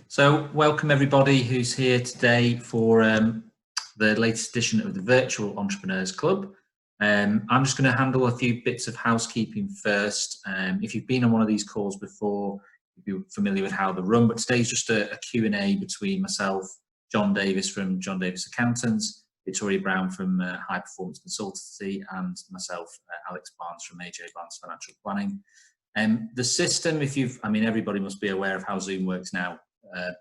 So welcome everybody who's here today for the latest edition of the Virtual Entrepreneurs Club. I'm just going to handle a few bits of housekeeping first. If you've been on one of these calls before, you'll be familiar with how they run, but today's just a Q&A between myself, Jon Davies from Jon Davies Accountants, Victoria Brown from High Performance Consultancy, and myself, Alex Barnes from AJ Barnes Financial Planning. The system, everybody must be aware of how Zoom works now,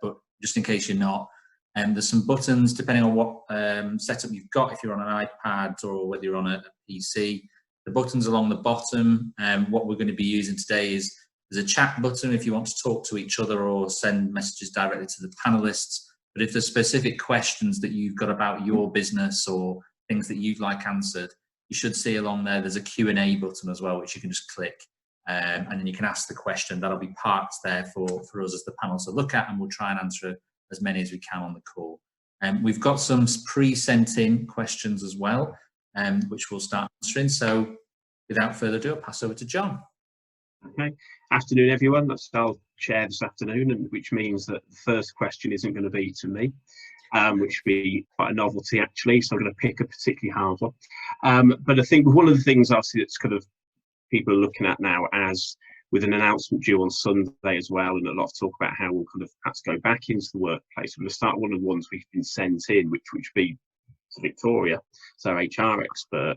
but just in case you're not, there's some buttons depending on what setup you've got. If you're on an iPad or whether you're on a PC, the buttons along the bottom. What we're going to be using today is there's a chat button if you want to talk to each other or send messages directly to the panelists. But if there's specific questions that you've got about your business or things that you'd like answered, you should see along there there's a Q&A button as well, which you can just click. And then you can ask the question. That'll be parked there for us as the panel to look at, and we'll try and answer as many as we can on the call. We've got some pre-sent in questions as well, which we'll start answering. So without further ado, I'll pass over to Jon. Okay. Afternoon, everyone. I'll chair this afternoon, and which means that the first question isn't going to be to me, which would be quite a novelty actually. So I'm going to pick a particularly hard one. But I think one of the things obviously that's kind of people are looking at now, as with an announcement due on Sunday as well, and a lot of talk about how we'll kind of have to go back into the workplace. We're going to start one of the ones we've been sent in, which be to Victoria, so HR expert,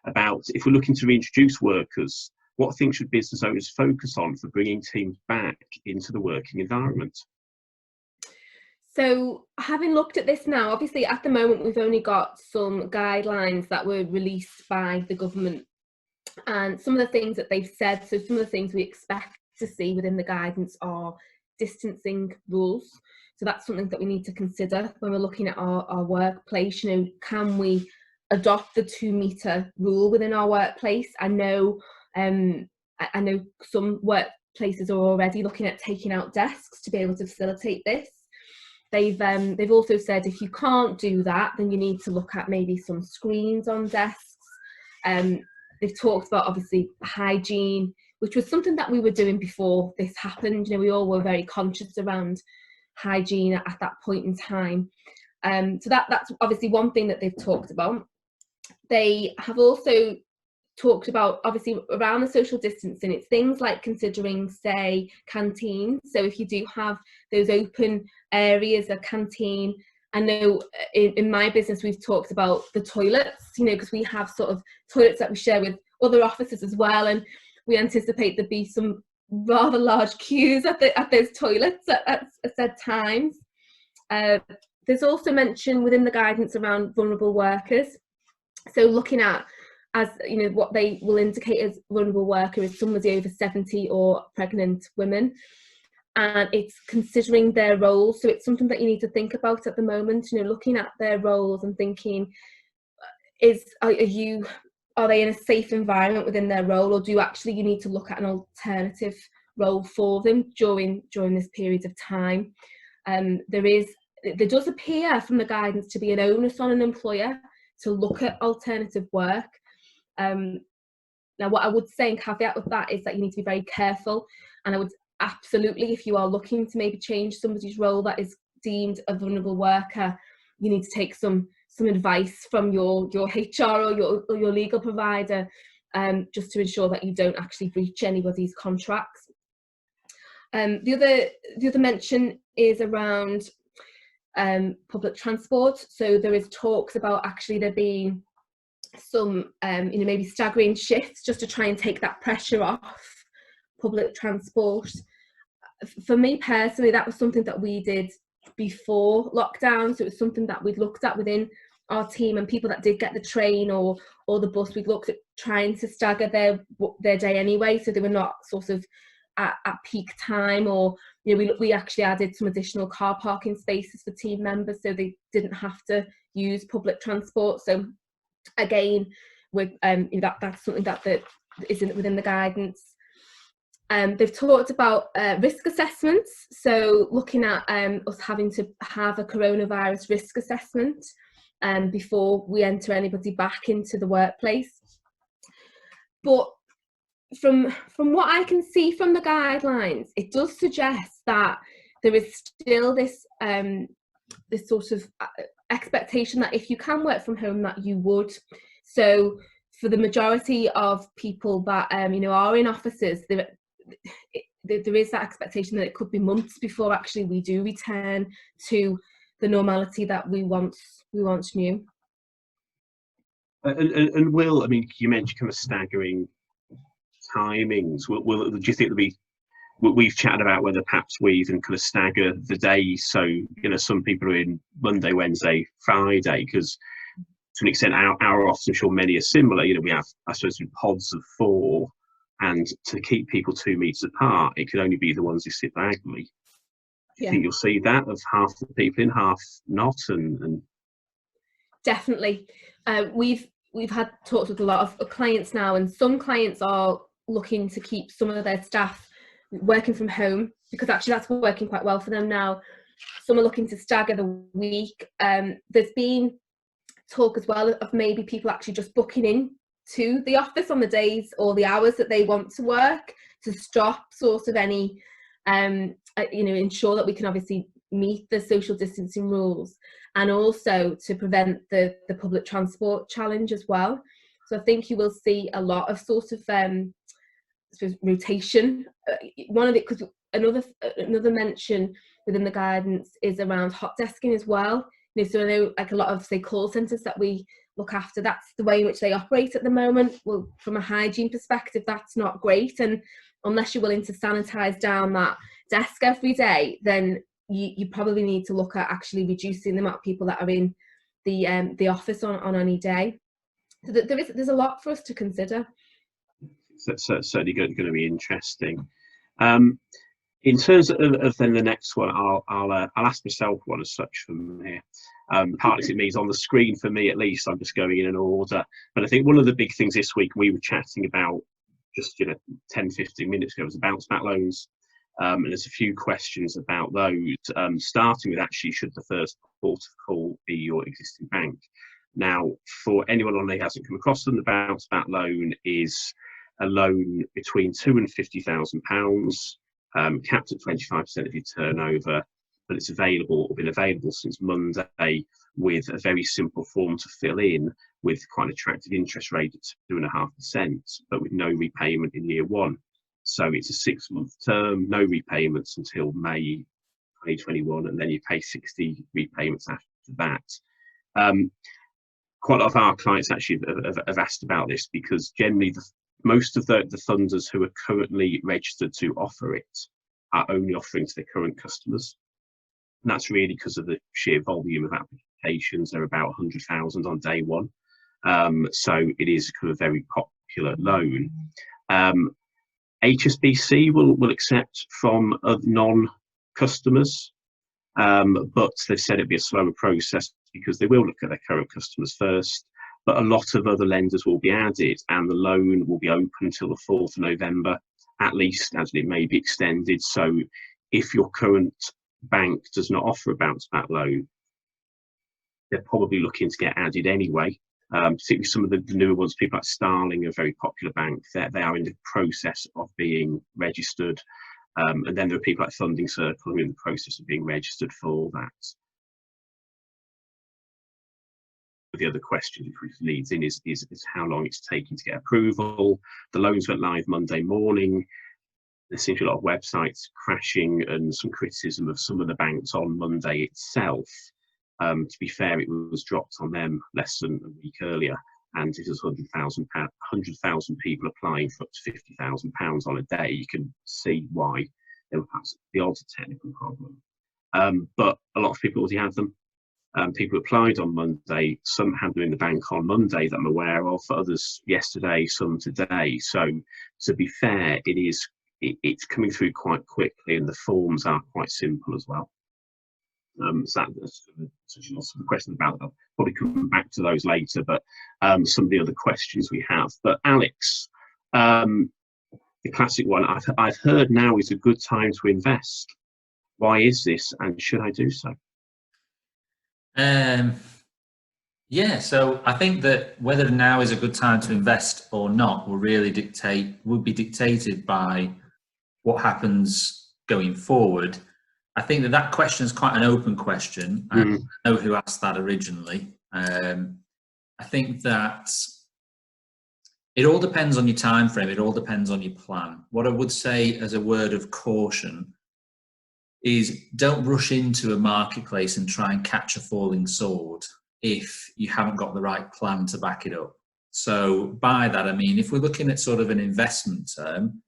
about if we're looking to reintroduce workers, what things should business owners focus on for bringing teams back into the working environment? So having looked at this now, obviously at the moment we've only got some guidelines that were released by the government, and some of the things that they've said, so some of the things we expect to see within the guidance are distancing rules. So that's something that we need to consider when we're looking at our workplace. You know, can we adopt the 2-meter rule within our workplace? I know some workplaces are already looking at taking out desks to be able to facilitate this. They've also said if you can't do that, then you need to look at maybe some screens on desks. They've talked about obviously hygiene, which was something that we were doing before this happened. You know, we all were very conscious around hygiene at that point in time. So that's obviously one thing that they've talked about. They have also talked about obviously around the social distancing. It's things like considering, say, canteens. So if you do have those open areas, a canteen. I know in my business we've talked about the toilets, you know, because we have sort of toilets that we share with other offices as well, and we anticipate there'd be some rather large queues at those toilets at said times. There's also mention within the guidance around vulnerable workers. So looking at, as you know, what they will indicate as vulnerable worker is somebody over 70 or pregnant women. And it's considering their roles. So it's something that you need to think about at the moment, you know, looking at their roles and thinking, are they in a safe environment within their role, or do you need to look at an alternative role for them during this period of time? There does appear from the guidance to be an onus on an employer to look at alternative work. Now what I would say and caveat with that is that you need to be very careful, and I would absolutely, if you are looking to maybe change somebody's role that is deemed a vulnerable worker, you need to take some advice from your HR or your legal provider, just to ensure that you don't actually breach anybody's contracts. The other mention is around public transport. So there is talks about actually there being some maybe staggering shifts just to try and take that pressure off public transport. For me personally, that was something that we did before lockdown, so it was something that we'd looked at within our team, and people that did get the train or the bus, we'd looked at trying to stagger their day anyway, so they were not sort of at peak time, or you know, we actually added some additional car parking spaces for team members so they didn't have to use public transport. So again, with that's something that isn't within the guidance. They've talked about risk assessments, so looking at us having to have a coronavirus risk assessment before we enter anybody back into the workplace. But from what I can see from the guidelines, it does suggest that there is still this this sort of expectation that if you can work from home, that you would. So for the majority of people that you know, are in offices, there is that expectation that it could be months before actually we do return to the normality that we once knew. And Will, I mean, you mentioned kind of staggering timings. Will, do you think there'll be? We've chatted about whether perhaps we even kind of stagger the days. So, you know, some people are in Monday, Wednesday, Friday, because to an extent our office, I'm sure many are similar. You know, we have, I suppose, pods of 4, and to keep people 2 meters apart, it can only be the ones who sit diagonally. Do you think you'll see that of half the people in, half not? And definitely, we've had talks with a lot of clients now, and some clients are looking to keep some of their staff working from home because actually that's working quite well for them now. Some are looking to stagger the week. There's been talk as well of maybe people actually just booking in to the office on the days or the hours that they want to work, to stop sort of any you know, ensure that we can obviously meet the social distancing rules, and also to prevent the public transport challenge as well. So I think you will see a lot of sort of rotation. One of it, because another mention within the guidance is around hot desking as well. You know, so I know, like, a lot of, say, call centres that we look after, that's the way in which they operate at the moment. Well, from a hygiene perspective, that's not great, and unless you're willing to sanitise down that desk every day, then you probably need to look at actually reducing the amount of people that are in the office on any day. So there's a lot for us to consider. That's certainly going to be interesting. In terms of then the next one, I'll ask myself one as such from here. Partly it means on the screen for me, at least, I'm just going in an order. But I think one of the big things this week we were chatting about just 10-15 minutes ago was the bounce back loans. And there's a few questions about those, starting with actually, should the first port of call be your existing bank? Now, for anyone on there who hasn't come across them, the bounce back loan is a loan between £2,000 and £50,000, capped at 25% of your turnover, but it's available, or been available since Monday, with a very simple form to fill in with quite an attractive interest rate at 2.5%, but with no repayment in year 1. So it's a 6-month term, no repayments until May 2021, and then you pay 60 repayments after that. Quite a lot of our clients actually have asked about this, because generally most of the funders who are currently registered to offer it are only offering to their current customers. And that's really because of the sheer volume of applications. There are about 100,000 on day 1. So it is kind of a very popular loan. HSBC will accept from non-customers, but they've said it'd be a slower process because they will look at their current customers first. But a lot of other lenders will be added, and the loan will be open until the 4th of November, at least, as it may be extended. So if your current bank does not offer a bounce back loan, they're probably looking to get added anyway. Particularly some of the newer ones, people like Starling, a very popular bank, they are in the process of being registered. And then there are people like Funding Circle who are in the process of being registered for that. The other question which leads in is how long it's taking to get approval. The loans went live Monday morning. There seems to be a lot of websites crashing and some criticism of some of the banks on Monday itself. To be fair, it was dropped on them less than a week earlier, and it was 100,000 people applying for up to £50,000 on a day. You can see why there were perhaps the odd technical problem. But a lot of people already had them. People applied on Monday. Some had them in the bank on Monday that I'm aware of, others yesterday, some today. So to be fair, it's coming through quite quickly, and the forms are quite simple as well. So that's such a lot of questions about that. I'll probably come back to those later, but some of the other questions we have. But Alex, the classic one, I've heard now is a good time to invest. Why is this, and should I do so? Yeah, so I think that whether now is a good time to invest or not will really be dictated by what happens going forward. I think that that question is quite an open question. I know who asked that originally. I think that it all depends on your time frame. It all depends on your plan. What I would say as a word of caution is don't rush into a marketplace and try and catch a falling sword if you haven't got the right plan to back it up. So by that, I mean, if we're looking at sort of an investment term,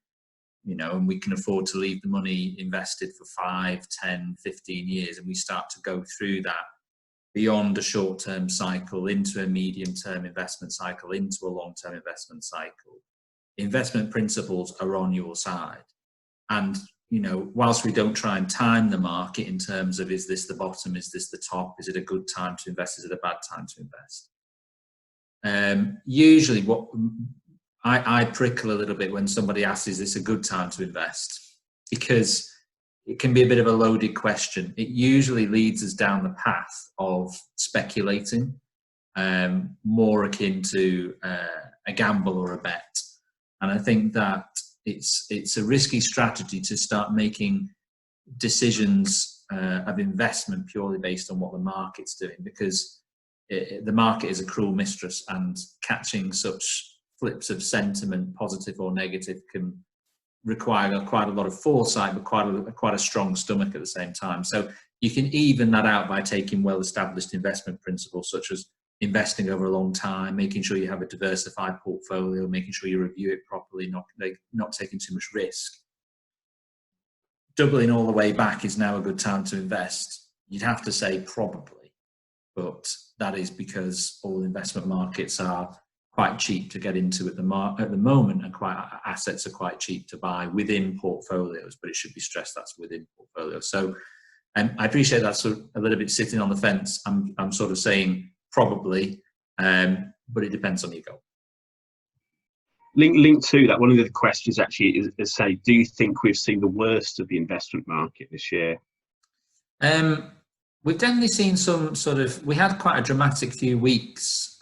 you know, and we can afford to leave the money invested for 5, 10, 15 years, and we start to go through that beyond a short-term cycle into a medium-term investment cycle, into a long-term investment cycle, investment principles are on your side. And, you know, whilst we don't try and time the market in terms of, is this the bottom, is this the top, is it a good time to invest, is it a bad time to invest? Usually what I prickle a little bit when somebody asks, is this a good time to invest? Because it can be a bit of a loaded question. It usually leads us down the path of speculating, more akin to a gamble or a bet. And I think that it's a risky strategy to start making decisions of investment purely based on what the market's doing, because the market is a cruel mistress, and catching such flips of sentiment, positive or negative, can require quite a lot of foresight, but quite a strong stomach at the same time. So you can even that out by taking well-established investment principles, such as investing over a long time, making sure you have a diversified portfolio, making sure you review it properly, not taking too much risk. Doubling all the way back is now a good time to invest. You'd have to say probably, but that is because all investment markets are quite cheap to get into at the moment, and assets are quite cheap to buy within portfolios, but it should be stressed that's within portfolios. So I appreciate that's a little bit sitting on the fence. I'm sort of saying probably, but it depends on your goal. Link to that, one of the questions actually is say, do you think we've seen the worst of the investment market this year? We've definitely seen some sort of, we had quite a dramatic few weeks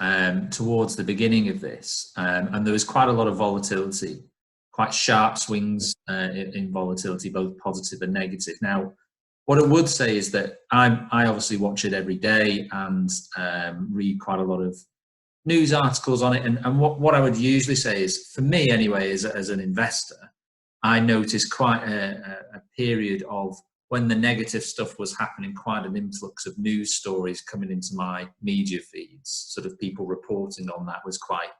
towards the beginning of this, and there was quite a lot of volatility, quite sharp swings in volatility, both positive and negative. Now, what I would say is that I obviously watch it every day and read quite a lot of news articles on it. And what I would usually say is, for me anyway, as an investor, I noticed quite a period of, when the negative stuff was happening, quite an influx of news stories coming into my media feeds, sort of people reporting on that was quite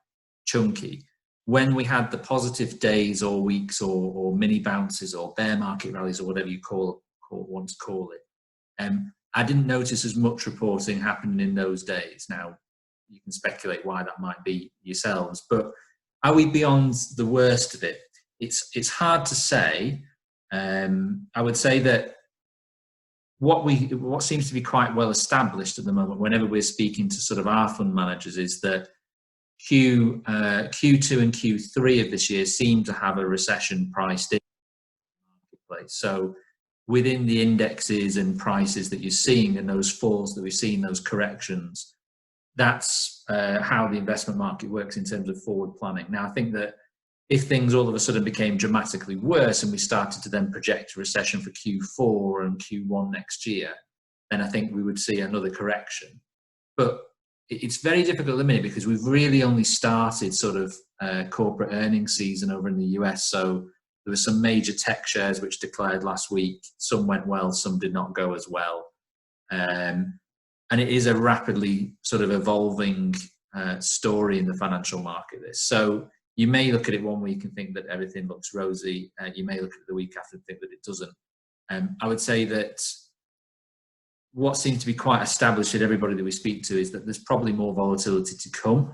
chunky. When we had the positive days or weeks or mini bounces or bear market rallies or whatever you want to call it, I didn't notice as much reporting happening in those days. Now, you can speculate why that might be yourselves, but are we beyond the worst of it? It's hard to say. I would say that what seems to be quite well established at the moment, whenever we're speaking to sort of our fund managers, is that Q2 and Q3 of this year seem to have a recession priced in the marketplace. So within the indexes and prices that you're seeing, and those falls that we've seen, those corrections, that's how the investment market works in terms of forward planning. Now, I think that if things all of a sudden became dramatically worse and we started to then project a recession for Q4 and Q1 next year, then I think we would see another correction. But it's very difficult at the minute, because we've really only started sort of corporate earnings season over in the US. So there were some major tech shares which declared last week. Some went well, some did not go as well. And it is a rapidly sort of evolving story in the financial market. So you may look at it one week and think that everything looks rosy. You may look at it the week after and think that it doesn't. I would say that what seems to be quite established with everybody that we speak to is that there's probably more volatility to come.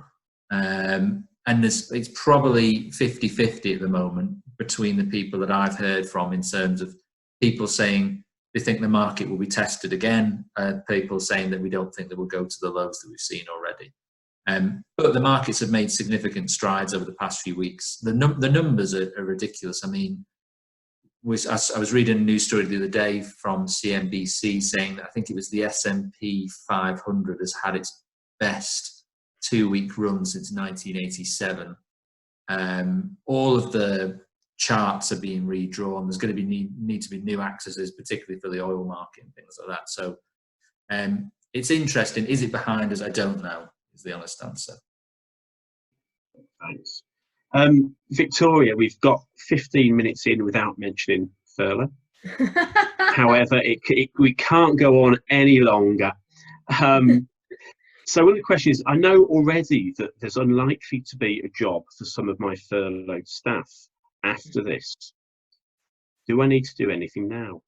And it's probably 50-50 at the moment between the people that I've heard from, in terms of people saying they think the market will be tested again, people saying that we don't think that we'll go to the lows that we've seen already. But the markets have made significant strides over the past few weeks. The numbers are ridiculous. I mean, I was reading a news story the other day from CNBC saying that I think it was the S&P 500 has had its best 2-week run since 1987. All of the charts are being redrawn. There's going to be need to be new accesses, particularly for the oil market and things like that. So it's interesting. Is it behind us? I don't know, is the honest answer. Thanks. Victoria, we've got 15 minutes in without mentioning furlough. However, we can't go on any longer. So one of the questions is, I know already that there's unlikely to be a job for some of my furloughed staff after this. Do I need to do anything now?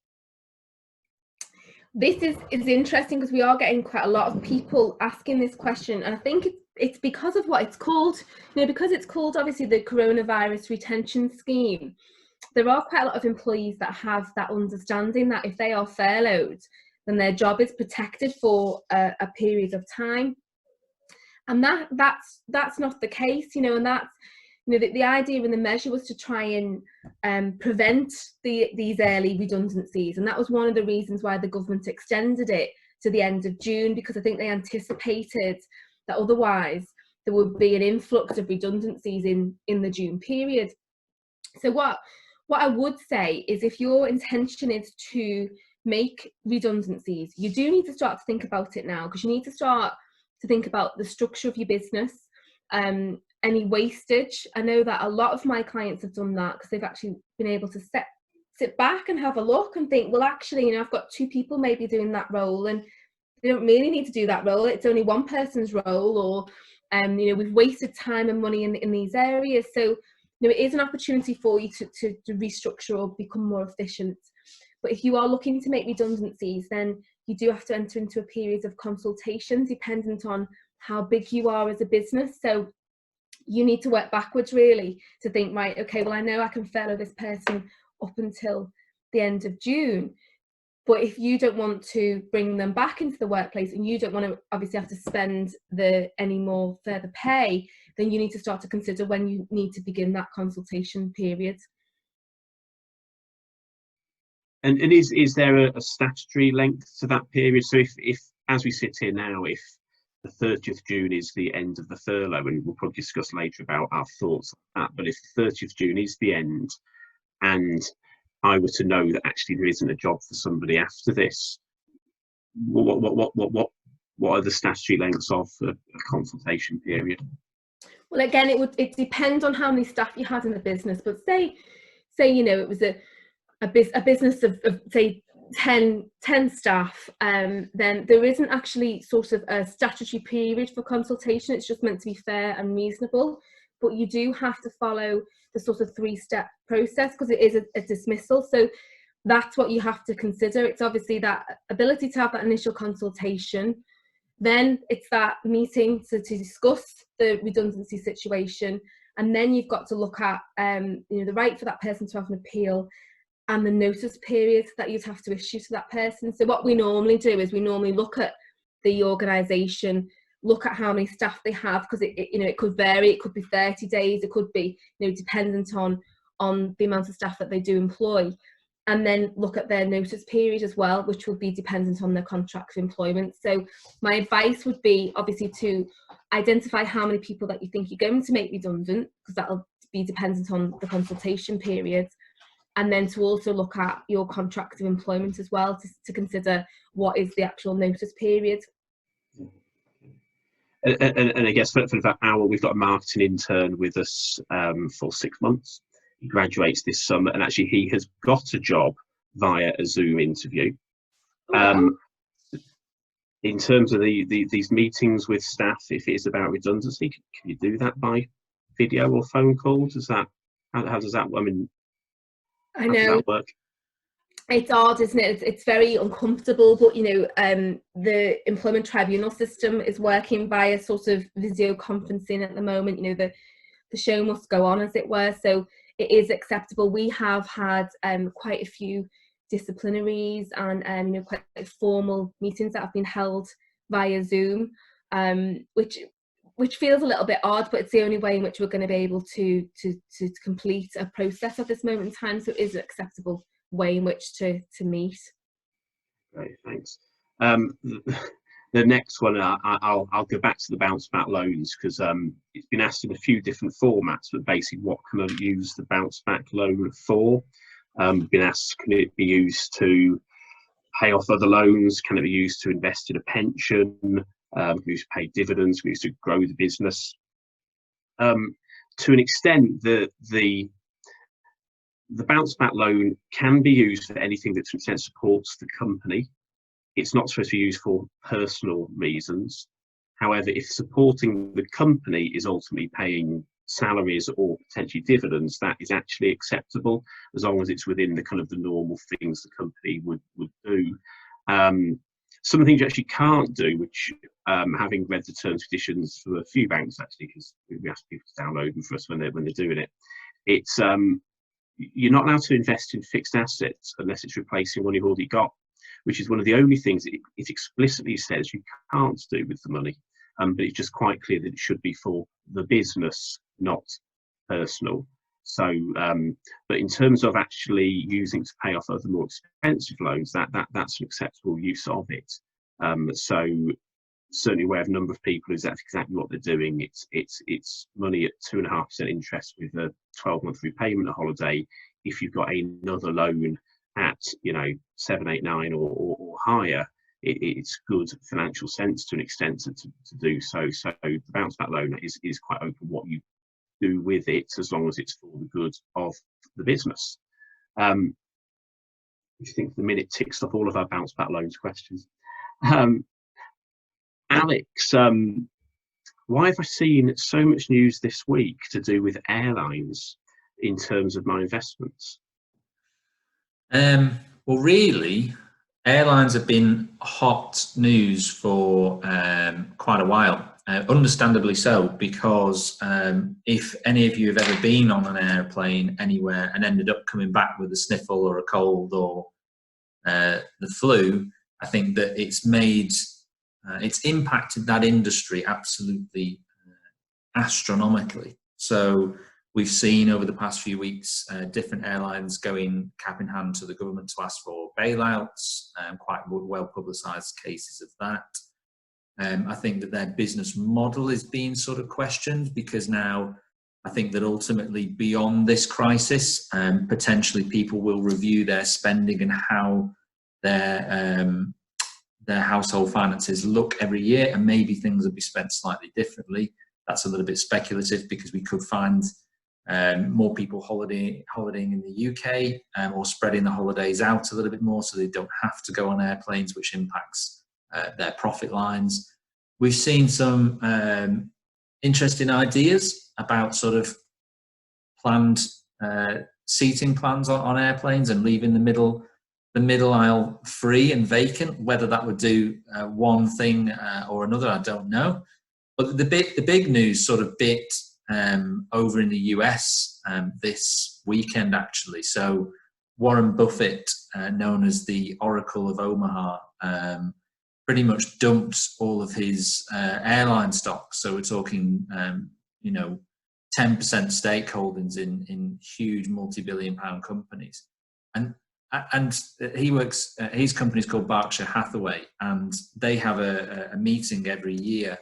This is interesting because we are getting quite a lot of people asking this question, and I think it's because of what it's called. Because it's called obviously the Coronavirus Retention Scheme. There are quite a lot of employees that have that understanding that if they are furloughed, then their job is protected for a period of time, and that's not the case. And that's the idea and the measure was to try and prevent these early redundancies, and that was one of the reasons why the government extended it to the end of June, because I think they anticipated that otherwise there would be an influx of redundancies in the June period. So what I would say is, if your intention is to make redundancies, you do need to start to think about it now, because you need to start to think about the structure of your business, any wastage. I know that a lot of my clients have done that because they've actually been able to sit back and have a look and think, well, actually, I've got 2 people maybe doing that role, and they don't really need to do that role. It's only one person's role, or we've wasted time and money in these areas. So it is an opportunity for you to restructure or become more efficient. But if you are looking to make redundancies, then you do have to enter into a period of consultation dependent on how big you are as a business. So you need to work backwards really to think, right, okay, well, I know I can furlough this person up until the end of June. But if you don't want to bring them back into the workplace, and you don't want to obviously have to spend any more further pay, then you need to start to consider when you need to begin that consultation period. And is there a statutory length to that period? So if as we sit here now, if the 30th of June is the end of the furlough, and we'll probably discuss later about our thoughts on that, but if 30th of June is the end, and I were to know that actually there isn't a job for somebody after this, what are the statutory lengths of a consultation period? Well, again, it depends on how many staff you had in the business, but say it was a business of say 10 staff, then there isn't actually sort of a statutory period for consultation. It's just meant to be fair and reasonable, but you do have to follow the sort of 3-step process, because it is a dismissal. So that's what you have to consider. It's obviously that ability to have that initial consultation, then it's that meeting to discuss the redundancy situation, and then you've got to look at the right for that person to have an appeal, and the notice period that you'd have to issue to that person. So what we normally do is we normally look at the organisation, look at how many staff they have, because it could vary. It could be 30 days, it could be dependent on the amount of staff that they do employ, and then look at their notice period as well, which would be dependent on their contract of employment. So my advice would be obviously to identify how many people that you think you're going to make redundant, because that'll be dependent on the consultation period, and then to also look at your contract of employment as well, to consider what is the actual notice period. And I guess for that hour, we've got a marketing intern with us for 6 months. He graduates this summer, and actually he has got a job via a Zoom interview. In terms of these meetings with staff, if it is about redundancy, can you do that by video or phone call? How does that? I know. How does that work? It's odd, isn't it? It's very uncomfortable, but the employment tribunal system is working via sort of video conferencing at the moment. The show must go on, as it were, so it is acceptable. We have had quite a few disciplinaries and quite formal meetings that have been held via Zoom, which feels a little bit odd, but it's the only way in which we're going to be able to complete a process at this moment in time. So it is an acceptable way in which to meet. Great, thanks. The next one, I'll go back to the bounce back loans, because it's been asked in a few different formats, but basically what can I use the bounce back loan for? Been asked, can it be used to pay off other loans? Can it be used to invest in a pension? Can it be used to pay dividends? Can it be used to grow the business? To an extent, the bounce back loan can be used for anything that to an extent supports the company. It's not supposed to be used for personal reasons. However, if supporting the company is ultimately paying salaries or potentially dividends, that is actually acceptable, as long as it's within the kind of the normal things the company would do. Some of the things you actually can't do, which having read the terms and conditions for a few banks actually, because we ask people to download them for us when they're doing it, it's you're not allowed to invest in fixed assets unless it's replacing one you've already got, which is one of the only things it explicitly says you can't do with the money. But it's just quite clear that it should be for the business, not personal. So, but in terms of actually using to pay off other more expensive loans, that's an acceptable use of it. So certainly aware of a number of people is that's exactly what they're doing. It's money at 2.5% interest with a 12-month repayment holiday. If you've got another loan at 7, 8, 9 or higher, it's good financial sense to an extent to do so. So the bounce back loan is quite open what you do with it, as long as it's for the good of the business. If you think the minute ticks off all of our bounce back loans questions. Alex, why have I seen so much news this week to do with airlines in terms of my investments? Well, really, airlines have been hot news for quite a while. Understandably so, because if any of you have ever been on an airplane anywhere and ended up coming back with a sniffle or a cold or the flu, I think that it's impacted that industry absolutely astronomically. So we've seen over the past few weeks different airlines going cap in hand to the government to ask for bailouts, quite well publicised cases of that. I think that their business model is being sort of questioned, because now I think that ultimately beyond this crisis, potentially people will review their spending and how their household finances look every year, and maybe things will be spent slightly differently. That's a little bit speculative, because we could find more people holidaying in the UK, or spreading the holidays out a little bit more so they don't have to go on airplanes, which impacts their profit lines. We've seen some interesting ideas about sort of planned seating plans on airplanes and leaving the middle aisle free and vacant. Whether that would do one thing or another, I don't know. But the big news sort of bit over in the US this weekend, actually. So Warren Buffett, known as the Oracle of Omaha, pretty much dumped all of his airline stocks. So we're talking, 10% stake holdings in huge multi-billion-pound companies, and he works. His company's called Berkshire Hathaway, and they have a meeting every year,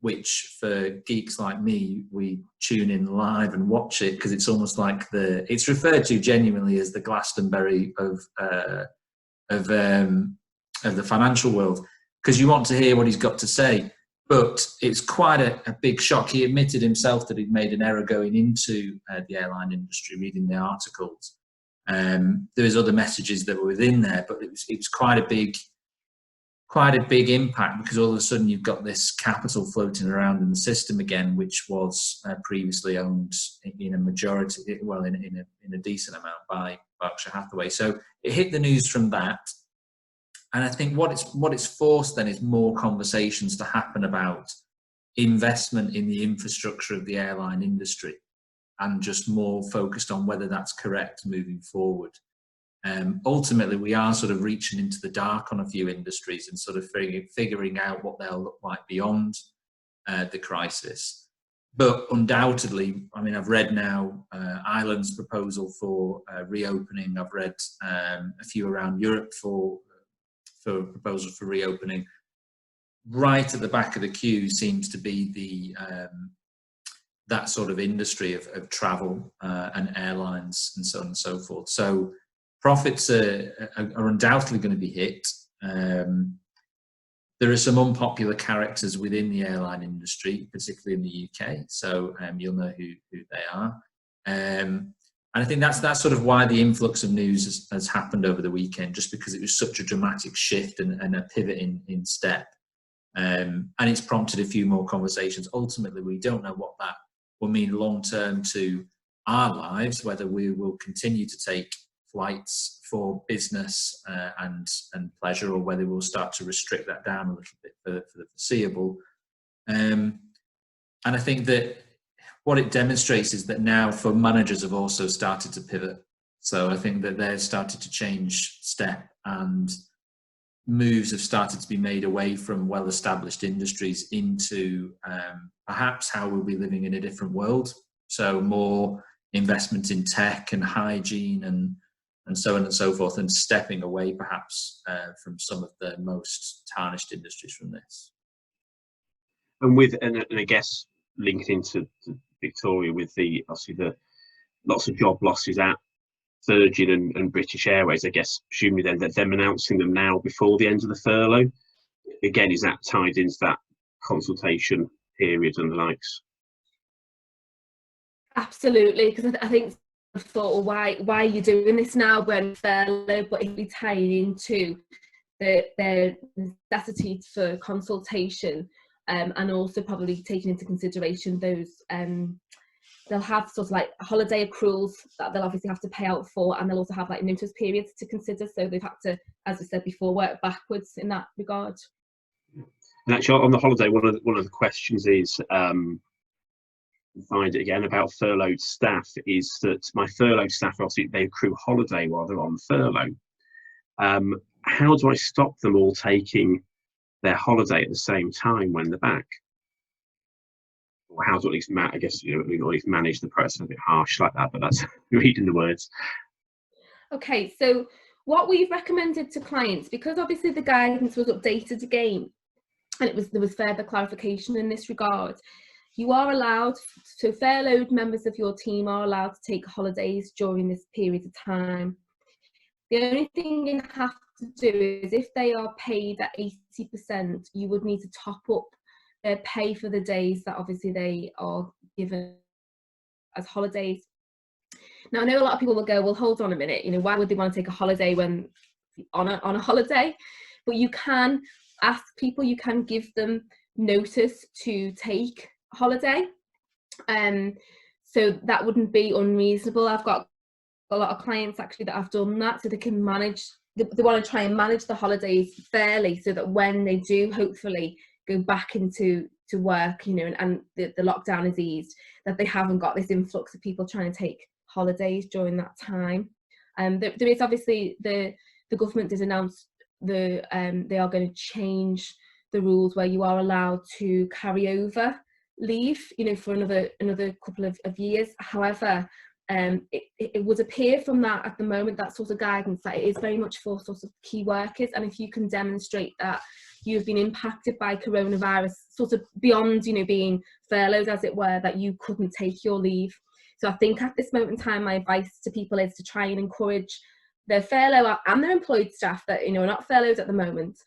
which for geeks like me, we tune in live and watch it, because it's almost like it's referred to genuinely as the Glastonbury of the financial world, because you want to hear what he's got to say. But it's quite a big shock. He admitted himself that he'd made an error going into the airline industry, reading the articles. There was other messages that were within there, but it was quite a big impact, because all of a sudden you've got this capital floating around in the system again, which was previously owned in a majority, well, in a decent amount by Berkshire Hathaway. So it hit the news from that. And I think what it's forced then is more conversations to happen about investment in the infrastructure of the airline industry, and just more focused on whether that's correct moving forward. Ultimately, we are sort of reaching into the dark on a few industries and sort of figuring out what they'll look like beyond the crisis. But undoubtedly, I mean, I've read now Ireland's proposal for reopening. I've read a few around Europe for proposals for reopening. right at the back of the queue seems to be the that sort of industry of travel and airlines and so on and so forth. So profits are undoubtedly going to be hit. There are some unpopular characters within the airline industry, particularly in the UK. So you'll know who they are. And I think that's sort of why the influx of news has happened over the weekend, just because it was such a dramatic shift and a pivot in step. And it's prompted a few more conversations. Ultimately, we don't know what that will mean long term to our lives, whether we will continue to take flights for business and pleasure, or whether we'll start to restrict that down a little bit for the foreseeable. And I think that what it demonstrates is that now for managers have also started to pivot. So I think that they've started to change step, and moves have started to be made away from well-established industries into perhaps how we'll be living in a different world. So more investment in tech and hygiene and so on and so forth, and stepping away perhaps from some of the most tarnished industries from this. And I guess linked into Victoria with obviously the lots of job losses at Virgin and British Airways, I guess presumably then that them announcing them now before the end of the furlough, again, is that tied into that consultation period and the likes? Absolutely, because I think I thought, well, why are you doing this now when furlough? But it'll be tying into their necessity for consultation, and also probably taking into consideration those they'll have sort of like holiday accruals that they'll obviously have to pay out for, and they'll also have like notice periods to consider. So they've had to, as I said before, work backwards in that regard. And actually, on the holiday, one of the questions is, find it again about furloughed staff, is that my furloughed staff, obviously they accrue holiday while they're on furlough. How do I stop them all taking their holiday at the same time when they're back? Or how to at least, I guess, at least manage the process. A bit harsh like that, but that's reading the words. Okay, so what we've recommended to clients, because obviously the guidance was updated again, and there was further clarification in this regard. You are allowed, so furloughed members of your team are allowed to take holidays during this period of time. The only thing you have to do is, if they are paid at 80%, you would need to top up their pay for the days that obviously they are given as holidays. Now, I know a lot of people will go, well, hold on a minute, why would they want to take a holiday when on a holiday? But you can ask people, you can give them notice to take holiday, so that wouldn't be unreasonable. I've got a lot of clients actually that have done that, so they can manage, they want to try and manage the holidays fairly, so that when they do hopefully go back into work, and the lockdown is eased, that they haven't got this influx of people trying to take holidays during that time. There is obviously the government did announce they are going to change the rules where you are allowed to carry over leave, for another couple of years. However, it would appear from that at the moment, that sort of guidance, that it is very much for sort of key workers, and if you can demonstrate that you've been impacted by coronavirus, sort of beyond being furloughed as it were, that you couldn't take your leave. So I think at this moment in time, my advice to people is to try and encourage their furlough and their employed staff that are not furloughed at the moment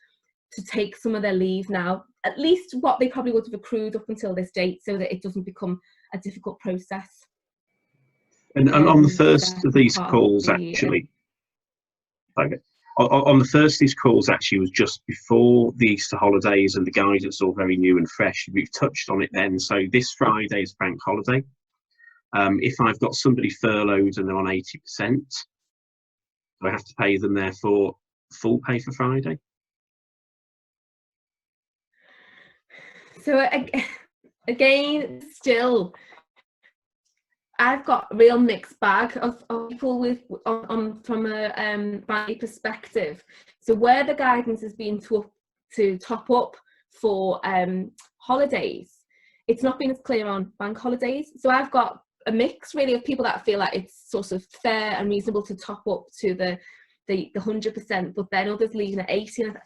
to take some of their leave now, at least what they probably would have accrued up until this date, so that it doesn't become a difficult process. And on the first of these calls, actually, on the first of these calls, actually, was just before the Easter holidays, and the guidance all very new and fresh. We've touched on it then. So this Friday is bank holiday. If I've got somebody furloughed and they're on 80%, do I have to pay them therefore full pay for Friday? So again, still, I've got a real mixed bag of people from a bank perspective. So where the guidance has been to top up for holidays, it's not been as clear on bank holidays. So I've got a mix really of people that feel like it's sort of fair and reasonable to top up to the the 100%, but then others leaving at 80. And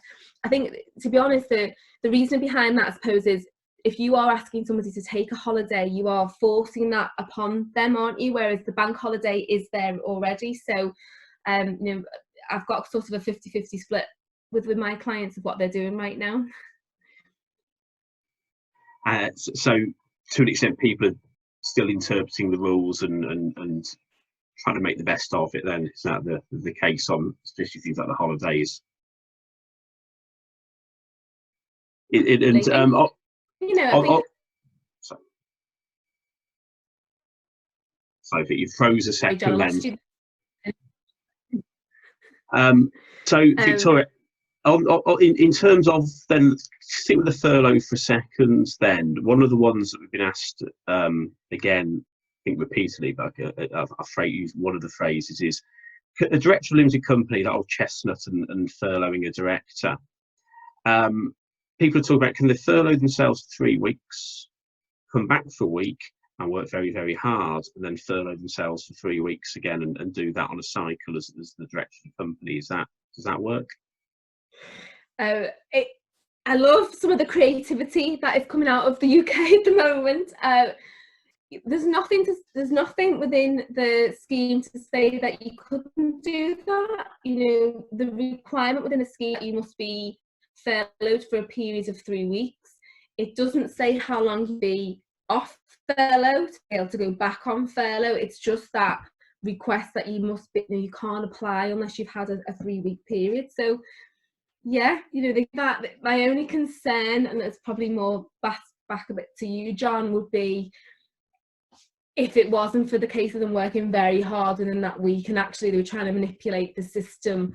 I think, to be honest, the reason behind that, I suppose, is if you are asking somebody to take a holiday, you are forcing that upon them, aren't you? Whereas the bank holiday is there already. So, you know, I've got sort of a 50-50 split with my clients of what they're doing right now. So to an extent, people are still interpreting the rules and trying to make the best of it. Then is that the case on especially things like the holidays? You know, Sophie, you froze a second. John, So Victoria, in terms of then, stick with the furlough for a second. Then one of the ones that we've been asked again, I think repeatedly, but I'll use one of the phrases is a director of a limited company, that old chestnut, and furloughing a director. People are talking about, can they furlough themselves for 3 weeks, come back for a week and work very, very hard, and then furlough themselves for 3 weeks again and do that on a cycle as the director of the company? Does that work? I love some of the creativity that is coming out of the UK at the moment. There's nothing within the scheme to say that you couldn't do that. You know, the requirement within a scheme, you must be furloughed for a period of 3 weeks. It doesn't say how long you'll be off furlough to be able to go back on furlough. It's just that request that you must be, you can't apply unless you've had a 3 week period. So yeah, you know, that my only concern, and it's probably more back a bit to you, John, would be if it wasn't for the case of them working very hard within that week and actually they were trying to manipulate the system.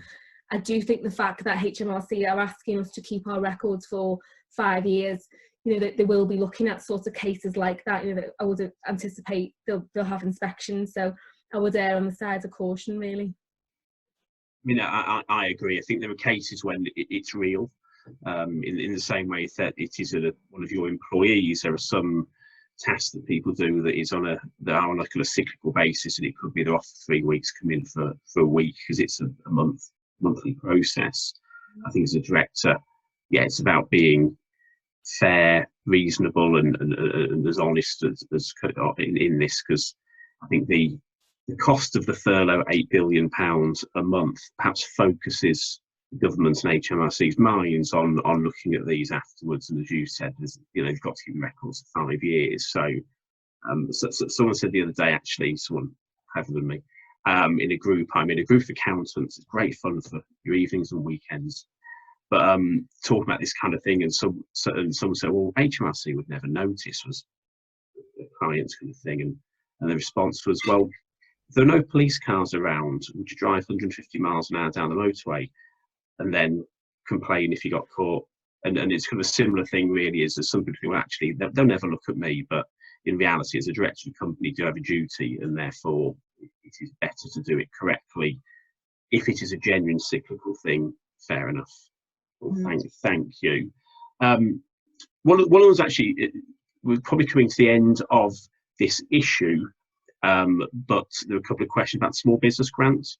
I do think the fact that HMRC are asking us to keep our records for 5 years, you know, that they will be looking at sort of cases like that. You know, that I would anticipate they'll have inspections. So I would err on the side of caution, really. You know, I agree. I think there are cases when it's real, in the same way that it is one of your employees. There are some tasks that people do that are on like a cyclical basis, and it could be they're off for 3 weeks, come in for a week because it's a monthly process. I think as a director, yeah, it's about being fair, reasonable, and as honest as in this, because I think the cost of the furlough, £8 billion a month, perhaps focuses government's and HMRC's minds on looking at these afterwards. And as you said, you know, you've got to keep records for 5 years. So, someone said the other day, actually, someone cleverer than me, in a group of accountants. It's great fun for your evenings and weekends. But talking about this kind of thing, and someone said, well, HMRC would never notice, was the client's kind of thing, and the response was, well, if there are no police cars around, would you drive 150 miles an hour down the motorway and then complain if you got caught? And it's kind of a similar thing, really, is there's some people who actually, they'll never look at me, but in reality, as a director of the company, do have a duty, and therefore it is better to do it correctly. If it is a genuine cyclical thing, fair enough. Well, thank you. One of those, actually, we're probably coming to the end of this issue, but there are a couple of questions about small business grants,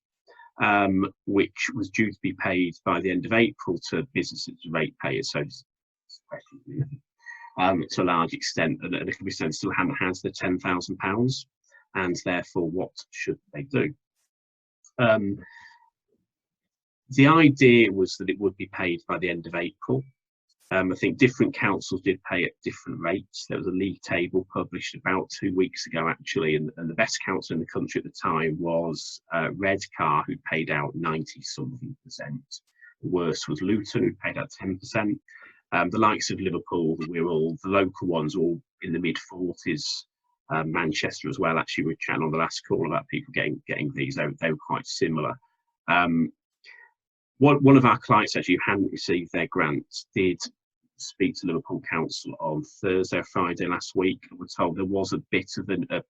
which was due to be paid by the end of April to businesses and ratepayers. So it's a question, to a large extent, and it can be said still haven't had the £10,000, and therefore what should they do? The idea was that it would be paid by the end of April. I think different councils did pay at different rates. There was a league table published about 2 weeks ago, actually, and the best council in the country at the time was Redcar, who paid out 90-something%. The worst was Luton, who paid out 10%. The likes of Liverpool, the local ones, all in the mid-40s. Manchester as well. Actually, we were chatting on the last call about people getting these. They were quite similar. One of our clients, actually, who hadn't received their grant, did speak to Liverpool Council on Thursday or Friday last week. We're told there was a bit of a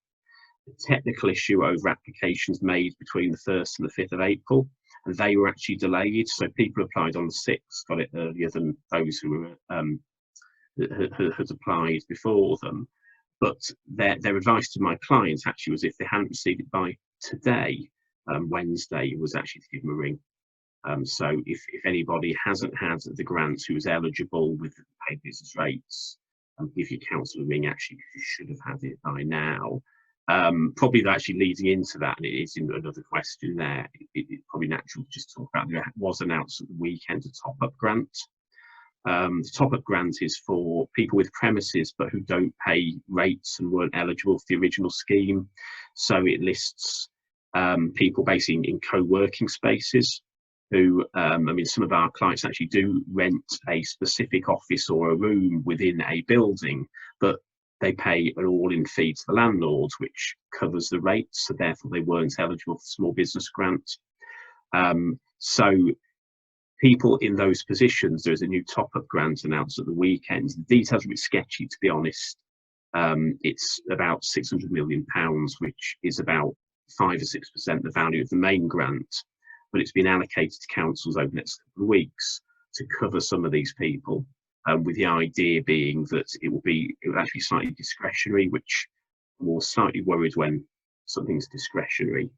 technical issue over applications made between the 1st and the 5th of April, and they were actually delayed. So people applied on the 6th, got it earlier than those who were had applied before them. But their advice to my clients actually was, if they hadn't received it by today, Wednesday, was actually to give them a ring So if anybody hasn't had the grant who was eligible with the paid business rates, give your council a ring actually, because you should have had it by now. Probably actually leading into that, and it is in another question there, it's probably natural to just talk about, there was announced at the weekend a top-up grant. The top-up grant is for people with premises but who don't pay rates and weren't eligible for the original scheme. So it lists people basically in co-working spaces who, I mean, some of our clients actually do rent a specific office or a room within a building, but they pay an all-in fee to the landlord, which covers the rates, so therefore they weren't eligible for the small business grant. So people in those positions, there's a new top-up grant announced at the weekend. The details are a bit sketchy, to be honest. It's about £600 million, which is about 5 or 6% the value of the main grant, but it's been allocated to councils over the next couple of weeks to cover some of these people, with the idea being that it will actually be slightly discretionary, which I'm always slightly worried when something's discretionary.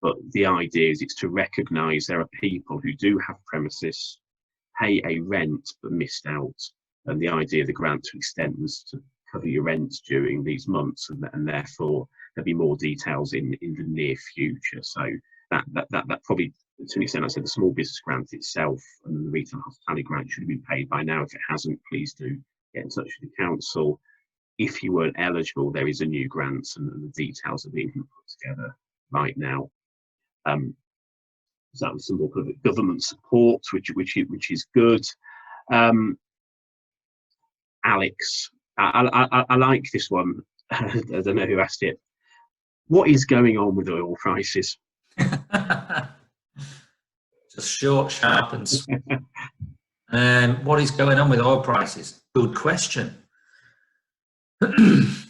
But the idea is it's to recognise there are people who do have premises, pay a rent but missed out, and the idea of the grant to extent was to cover your rent during these months, and therefore there'll be more details in the near future. So that probably, to an extent, I said the small business grant itself and the retail hospitality grant should have been paid by now. If it hasn't, please do get in touch with the council. If you weren't eligible, there is a new grant, and the details are being put together right now. So that was some more kind of government support, which is good. Alex, I like this one. I don't know who asked it. What is going on with oil prices? Just short, sharp, and sweet. What is going on with oil prices? Good question.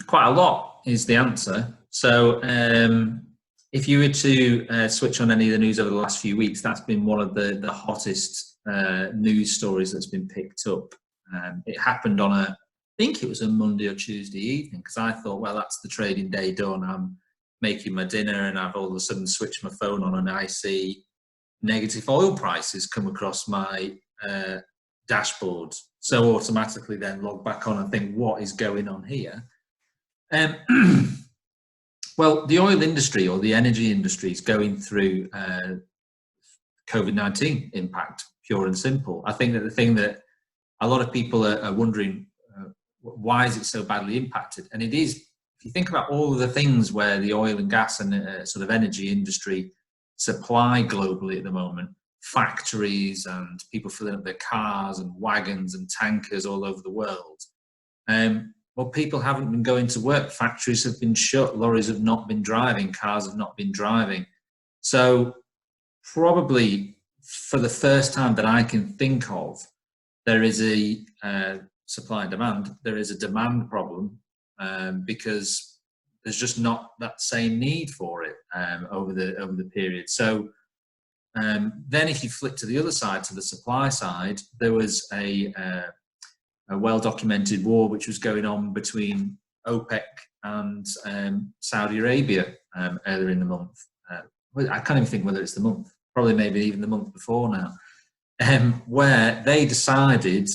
Quite a lot is the answer. So if you were to switch on any of the news over the last few weeks, that's been one of the hottest news stories that's been picked up. It happened on I think it was a Monday or Tuesday evening, because I thought, well, that's the trading day done. I'm making my dinner and I've all of a sudden switched my phone on and I see negative oil prices come across my dashboard. So automatically then log back on and think, what is going on here? Well, the oil industry or the energy industry is going through COVID-19 impact, pure and simple. I think that the thing that a lot of people are wondering, why is it so badly impacted? And it is, if you think about all of the things where the oil and gas and sort of energy industry supply globally at the moment, factories and people filling up their cars and wagons and tankers all over the world. Well, people haven't been going to work. Factories have been shut. Lorries have not been driving. Cars have not been driving. So probably for the first time that I can think of, there is a supply and demand. There is a demand problem because there's just not that same need for it over the period. So then if you flip to the other side, to the supply side, there was a well-documented war which was going on between OPEC and Saudi Arabia earlier in the month. I can't even think whether it's the month, probably maybe even the month before now, where they decided,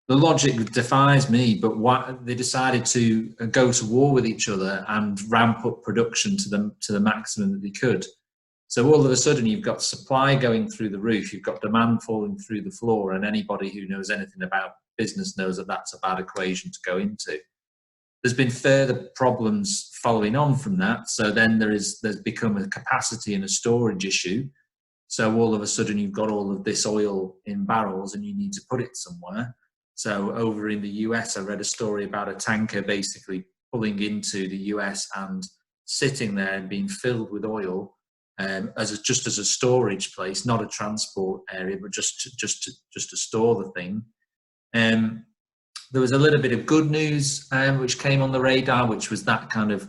the logic defies me, but they decided to go to war with each other and ramp up production to the maximum that they could. So all of a sudden you've got supply going through the roof, you've got demand falling through the floor, and anybody who knows anything about business knows that that's a bad equation to go into. There's been further problems following on from that. So then there's become a capacity and a storage issue. So all of a sudden you've got all of this oil in barrels and you need to put it somewhere. So over in the US, I read a story about a tanker basically pulling into the US and sitting there and being filled with oil just as a storage place, not a transport area, but just to store the thing. There was a little bit of good news which came on the radar, which was that kind of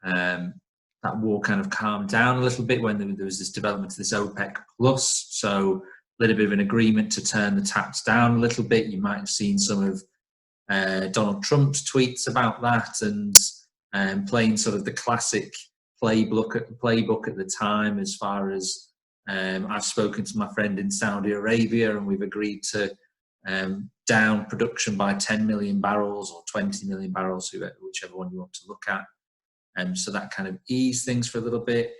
that war kind of calmed down a little bit when there was this development of this OPEC plus. So a little bit of an agreement to turn the taps down a little bit. You might have seen some of Donald Trump's tweets about that, and playing sort of the classic playbook at the time, as far as I've spoken to my friend in Saudi Arabia, and we've agreed to down production by 10 million barrels or 20 million barrels, whichever one you want to look at. So that kind of eased things for a little bit.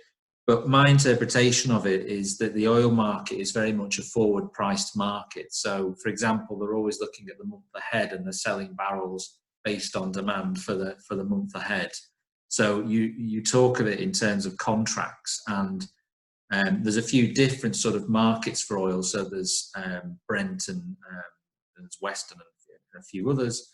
But my interpretation of it is that the oil market is very much a forward priced market. So, for example, they're always looking at the month ahead, and they're selling barrels based on demand for the month ahead. So you talk of it in terms of contracts, and there's a few different sort of markets for oil. So there's Brent and there's Western and a few others.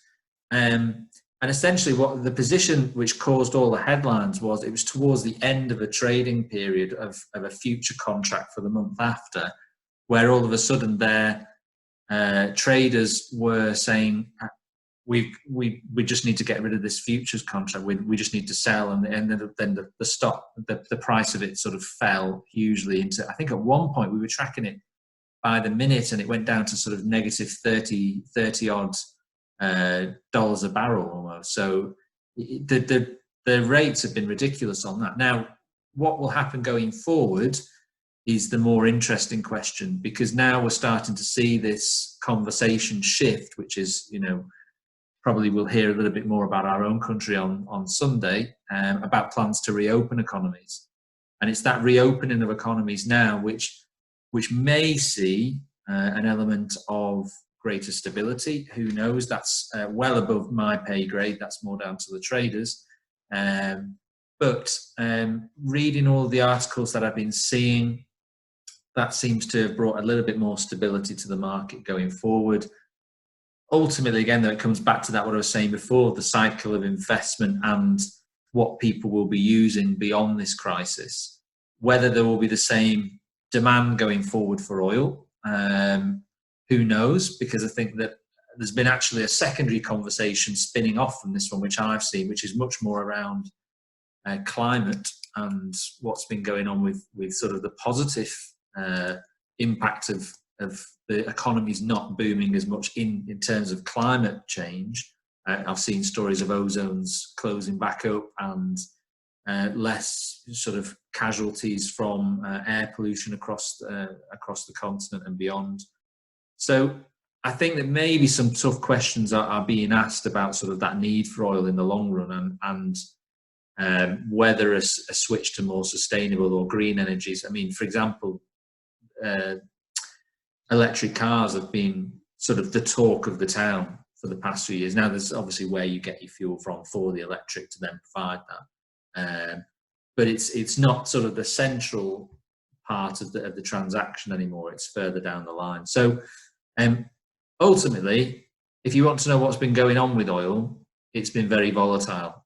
And essentially what the position which caused all the headlines was, it was towards the end of a trading period of a future contract for the month after, where all of a sudden their traders were saying, we just need to get rid of this futures contract. We just need to sell, and then the price of it sort of fell hugely into. I think at one point we were tracking it by the minute, and it went down to sort of negative 30 odd dollars a barrel almost. So the rates have been ridiculous on that. Now, what will happen going forward is the more interesting question, because now we're starting to see this conversation shift, which is, probably we'll hear a little bit more about our own country on Sunday, about plans to reopen economies. And it's that reopening of economies now which may see an element of greater stability. Who knows? That's well above my pay grade. That's more down to the traders. But reading all the articles that I've been seeing, that seems to have brought a little bit more stability to the market going forward. Ultimately, again, though, it comes back to that what I was saying before, the cycle of investment and what people will be using beyond this crisis. Whether there will be the same demand going forward for oil, who knows? Because I think that there's been actually a secondary conversation spinning off from this one, which I've seen, which is much more around climate and what's been going on with sort of the positive impact of the economies not booming as much in terms of climate change. I've seen stories of ozones closing back up and less sort of casualties from air pollution across the continent and beyond. So I think that maybe some tough questions are being asked about sort of that need for oil in the long run, and whether a switch to more sustainable or green energies. I mean, for example, electric cars have been sort of the talk of the town for the past few years. Now, there's obviously where you get your fuel from for the electric to then provide that, but it's not sort of the central part of the transaction anymore. It's further down the line. So ultimately, if you want to know what's been going on with oil, it's been very volatile.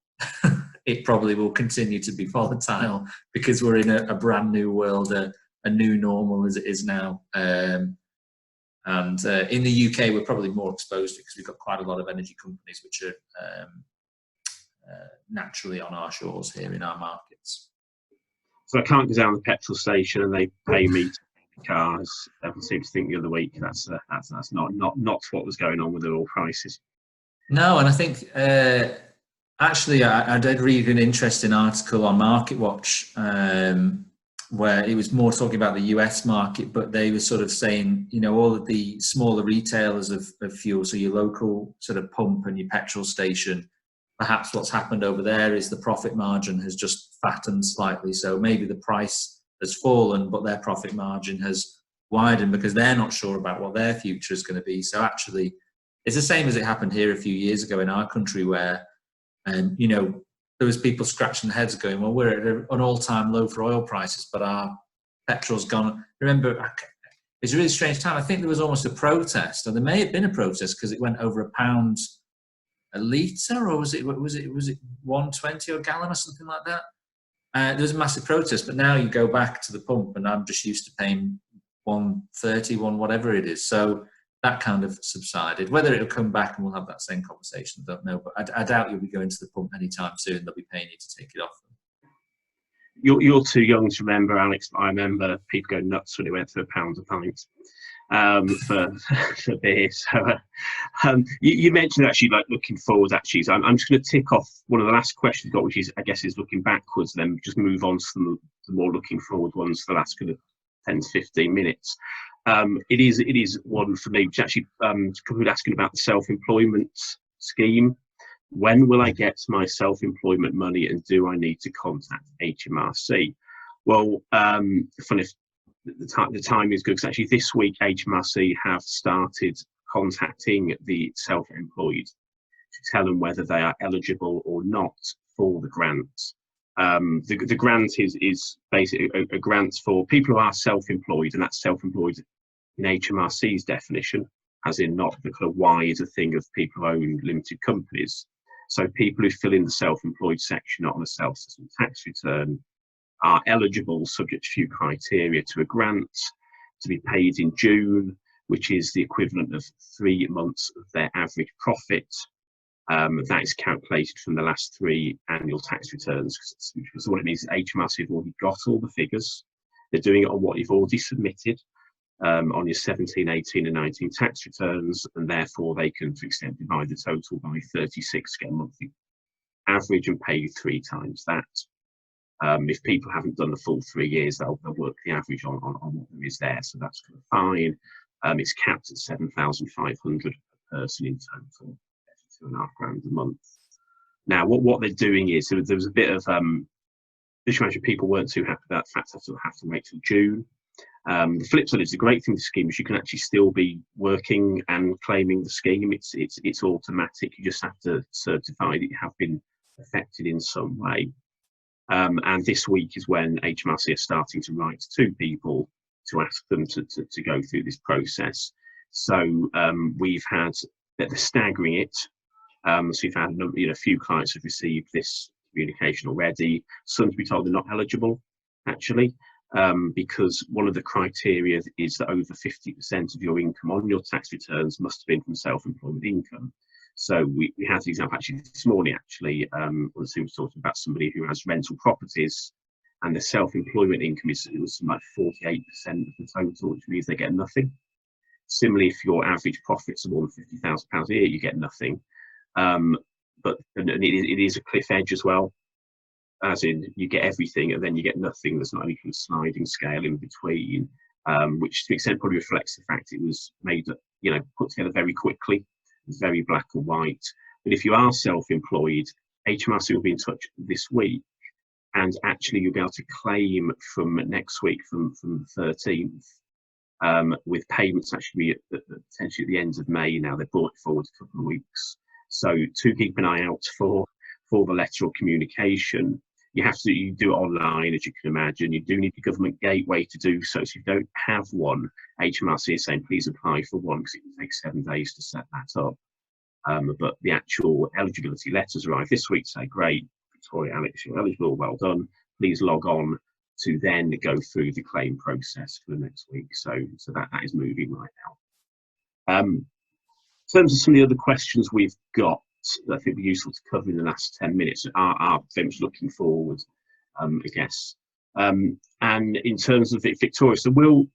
It probably will continue to be volatile because we're in a brand new world, a new normal as it is now. And in the UK, we're probably more exposed to it because we've got quite a lot of energy companies which are naturally on our shores here in our markets. So I can't go down the petrol station and they pay me to cars. Everyone seems to think the other week that's not what was going on with the oil prices. No, and I think actually I did read an interesting article on Market Watch where it was more talking about the US market, but they were sort of saying, all of the smaller retailers of fuel, so your local sort of pump and your petrol station, perhaps what's happened over there is the profit margin has just fattened slightly. So maybe the price has fallen, but their profit margin has widened because they're not sure about what their future is going to be. So actually, it's the same as it happened here a few years ago in our country where, there was people scratching their heads going, well, we're at an all-time low for oil prices, but our petrol's gone. Remember, it's a really strange time. I think there was almost a protest, or there may have been a protest because it went over £1 a litre, or was it 120 a gallon or something like that? There was a massive protest, but now you go back to the pump and I'm just used to paying 130, whatever it is. So that kind of subsided. Whether it'll come back and we'll have that same conversation, I don't know. But I doubt you'll be going to the pump anytime soon. They'll be paying you to take it off. You're too young to remember, Alex, but I remember people going nuts when it went to £1 a pint. for beer. So you mentioned actually like looking forward actually, so I'm just going to tick off one of the last questions we've got, which is I guess is looking backwards, then just move on to the more looking forward ones for the last kind of 10 to 15 minutes. It is one for me, which actually people asking about the self-employment scheme. When will I get my self-employment money, and do I need to contact HMRC? Well, funny, the time is good, because actually this week HMRC have started contacting the self-employed to tell them whether they are eligible or not for the grant. The grant is basically a grant for people who are self-employed, and that's self-employed in HMRC's definition, as in not the kind of wider thing of people who own limited companies. So people who fill in the self-employed section on a self-assessment tax return are eligible, subject to a few criteria, to a grant to be paid in June, which is the equivalent of 3 months of their average profit. That is calculated from the last 3 annual tax returns. So what it means is HMRC have already got all the figures. They're doing it on what you've already submitted on your 17, 18 and 19 tax returns, and therefore they can, to extent, divide the total by 36, get a monthly average and pay you 3 times that. If people haven't done the full 3 years, they'll work the average on what there is there, so that's kind of fine. It's capped at 7,500 per person in total, £2,500 a month. Now, what they're doing is, there was a bit of this imagine people weren't too happy about the fact that have to wait till June. The flip side is the great thing with the scheme is you can actually still be working and claiming the scheme. It's automatic. You just have to certify that you have been affected in some way. And this week is when HMRC are starting to write to people to ask them to go through this process. So we've had, they're staggering it. So we've had a few clients have received this communication already. Some to be told they're not eligible, actually, because one of the criteria is that over 50% of your income on your tax returns must have been from self-employment income. So we had the example actually this morning, actually, when Sue was talking about somebody who has rental properties and the self-employment income is like 48% of the total, which means they get nothing. Similarly, if your average profits are more than £50,000 a year, you get nothing. But it is a cliff edge as well, as in you get everything and then you get nothing. There's not any kind of sliding scale in between, which to an extent probably reflects the fact it was made, put together very quickly. It's very black and white. But if you are self-employed, HMRC will be in touch this week, and actually you'll be able to claim from next week, from the 13th, with payments actually potentially at the end of May. Now they've brought it forward a couple of weeks. So to keep an eye out for the letter or communication. You do it online, as you can imagine. You do need a government gateway to do so. So if you don't have one, HMRC is saying please apply for one, because it can take 7 days to set that up. But the actual eligibility letters arrive this week, say great, Victoria, Alex, you're eligible, well done. Please log on to then go through the claim process for the next week. So that is moving right now. In terms of some of the other questions we've got, that I think would be useful to cover in the last 10 minutes are very much looking forward, I guess. And in terms of Victoria, so we'll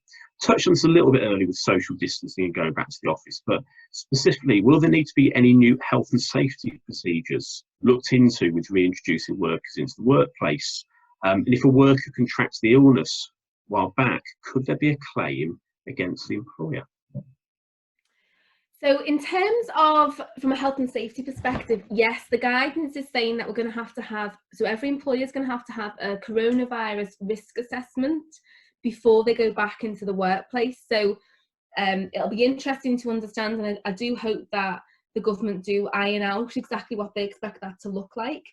touch on this a little bit earlier with social distancing and going back to the office, but specifically, will there need to be any new health and safety procedures looked into with reintroducing workers into the workplace? And if a worker contracts the illness while back, could there be a claim against the employer? So in terms of, from a health and safety perspective, yes, the guidance is saying that we're going to have, so every employer is going to have a coronavirus risk assessment before they go back into the workplace. So it'll be interesting to understand, and I do hope that the government do iron out exactly what they expect that to look like.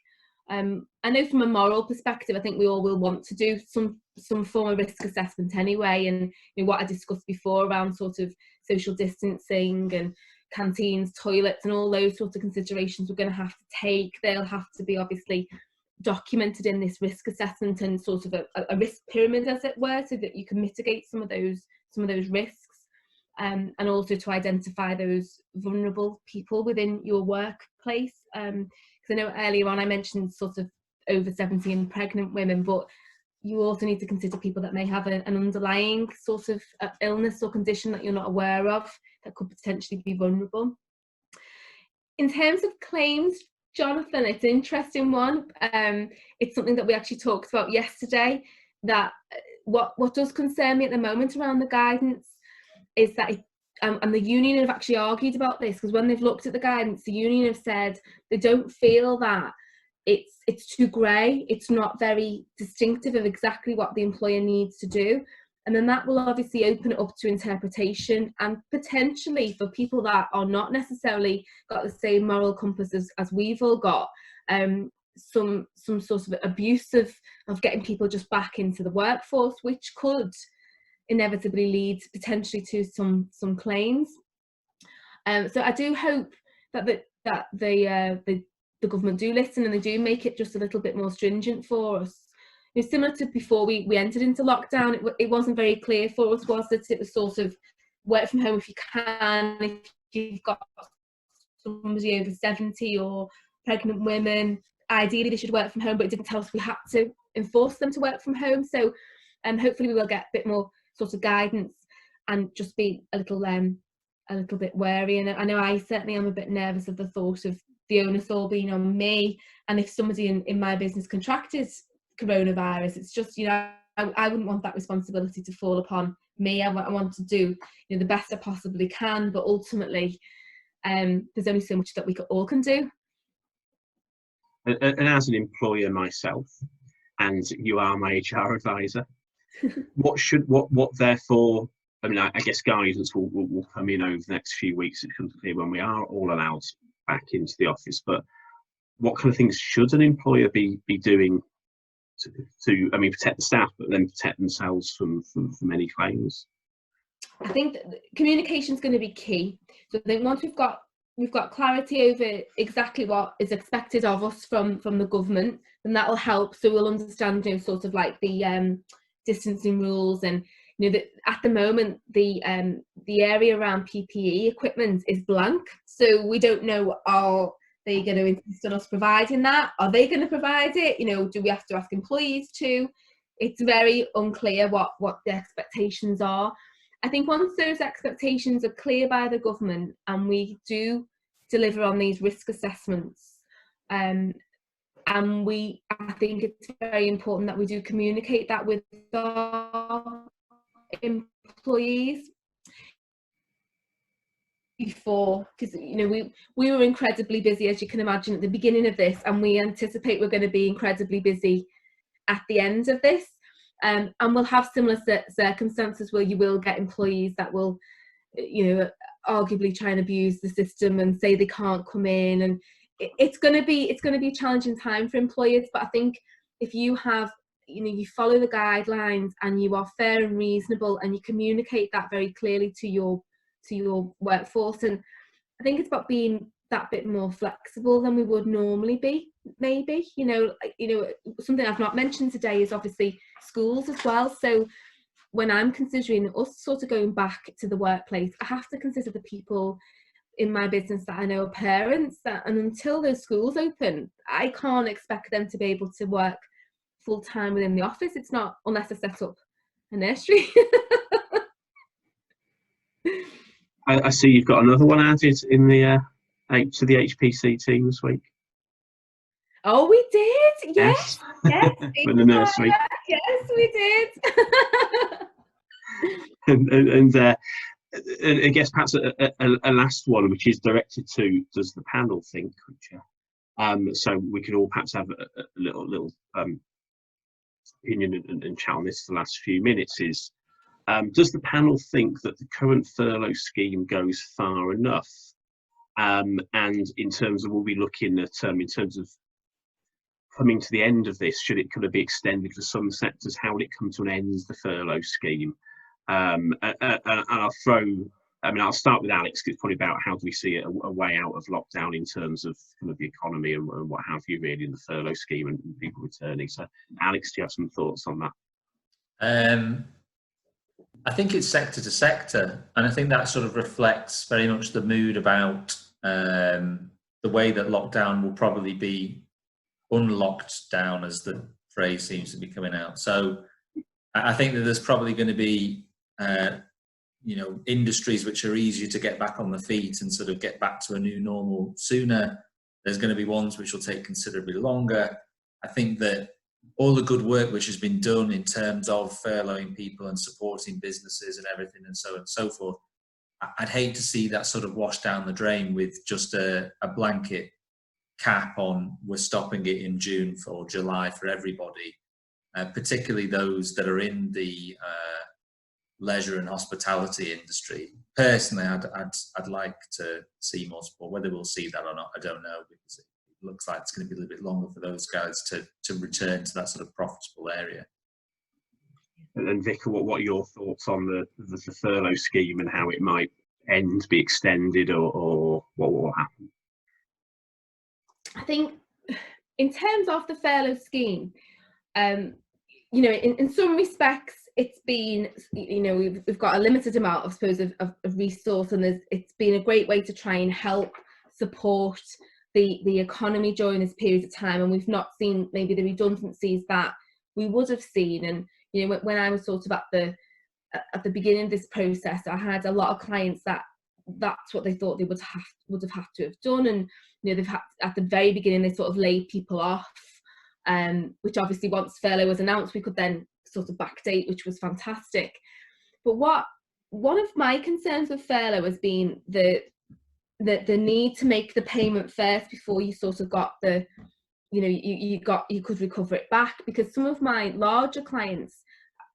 I know from a moral perspective, I think we all will want to do some form of risk assessment anyway, and what I discussed before around sort of social distancing and canteens, toilets, and all those sorts of considerations we're going to have to take. They'll have to be obviously documented in this risk assessment and sort of a risk pyramid, as it were, so that you can mitigate some of those risks, and also to identify those vulnerable people within your workplace. Because I know earlier on I mentioned sort of over 70 and pregnant women, but you also need to consider people that may have an underlying sort of illness or condition that you're not aware of that could potentially be vulnerable. In terms of claims, Jonathan, it's an interesting one. It's something that we actually talked about yesterday, that what does concern me at the moment around the guidance is that and the union have actually argued about this, because when they've looked at the guidance, the union have said they don't feel that it's too grey, it's not very distinctive of exactly what the employer needs to do. And then that will obviously open it up to interpretation, and potentially for people that are not necessarily got the same moral compass as we've all got, some sort of abuse of getting people just back into the workforce, which could inevitably lead potentially to some claims. So I do hope that the government do listen and they do make it just a little bit more stringent for us. You know, similar to before we entered into lockdown, it wasn't very clear for us, was that it was sort of work from home if you can, if you've got somebody over 70 or pregnant women, ideally they should work from home, but it didn't tell us we had to enforce them to work from home. So hopefully we will get a bit more sort of guidance and just be a little bit wary. And I know I certainly am a bit nervous of the thought of the onus all being on me, and if somebody in my business contracted coronavirus, it's just, you know, I wouldn't want that responsibility to fall upon me. I want to do, you know, the best I possibly can, but ultimately there's only so much that we all can do. And as an employer myself, and you are my HR advisor, what therefore, I mean, I guess guidance will come in over the next few weeks. It becomes clear when we are all allowed back into the office, but what kind of things should an employer be doing to I mean, protect the staff, but then protect themselves from any claims? I think communication is going to be key. So I think once we've got clarity over exactly what is expected of us from the government, then that will help. So we'll understand, you know, sort of like the distancing rules, and you know that at the moment the area around PPE equipment is blank. So we don't know, are they going to insist on us providing that? Are they going to provide it? You know, do we have to ask employees to? It's very unclear what the expectations are. I think once those expectations are clear by the government and we do deliver on these risk assessments, I think it's very important that we do communicate that with our employees before, because you know we were incredibly busy, as you can imagine, at the beginning of this, and we anticipate we're going to be incredibly busy at the end of this. And we'll have similar circumstances where you will get employees that will, you know, arguably try and abuse the system and say they can't come in, and it's going to be a challenging time for employers. But I think if you have, you know, you follow the guidelines and you are fair and reasonable and you communicate that very clearly to your workforce, and I think it's about being that bit more flexible than we would normally be. Maybe, you know, something I've not mentioned today is obviously schools as well. So when I'm considering us sort of going back to the workplace, I have to consider the people in my business that I know are parents, and until those schools open, I can't expect them to be able to work full time within the office. It's not, unless I set up a nursery. I see you've got another one added in the to the HPC team this week. Oh, we did. Yes. In the nursery. Yes, we did. and I guess perhaps a last one, which is directed to, does the panel think? Which, so we can all perhaps have a little opinion and chat on this for the last few minutes. Is does the panel think that the current furlough scheme goes far enough? And in terms of, we'll be looking at in terms of coming to the end of this, should it kind of be extended for some sectors? How will it come to an end, the furlough scheme? And I'll start with Alex, because it's probably about how do we see a way out of lockdown in terms of kind of the economy and what have you, really, in the furlough scheme and people returning. So Alex, do you have some thoughts on that? I think it's sector to sector, and I think that sort of reflects very much the mood about the way that lockdown will probably be unlocked down as the phrase seems to be coming out. So I think that there's probably going to be, you know, industries which are easier to get back on the feet and sort of get back to a new normal sooner. There's going to be ones which will take considerably longer. I think that all the good work which has been done in terms of furloughing people and supporting businesses and everything and so on and so forth, I'd hate to see that sort of washed down the drain with just a blanket cap on we're stopping it in June or July for everybody, particularly those that are in the leisure and hospitality industry. Personally, I'd like to see more support. Whether we'll see that or not, I don't know, because it looks like it's going to be a little bit longer for those guys to return to that sort of profitable area. And Vicar, what are your thoughts on the furlough scheme and how it might end, be extended, or what will happen? I think in terms of the furlough scheme, you know, in some respects, it's been, you know, we've got a limited amount, I suppose, of resource, and it's been a great way to try and help support the economy during this period of time, and we've not seen maybe the redundancies that we would have seen. And you know, when I was sort of at the beginning of this process, I had a lot of clients that's what they thought they would have had to have done, and you know, they've had, at the very beginning, they sort of laid people off, which obviously once furlough was announced, we could then sort of backdate, which was fantastic. But one of my concerns with furlough has been the need to make the payment first before you sort of got the, you know, you could recover it back, because some of my larger clients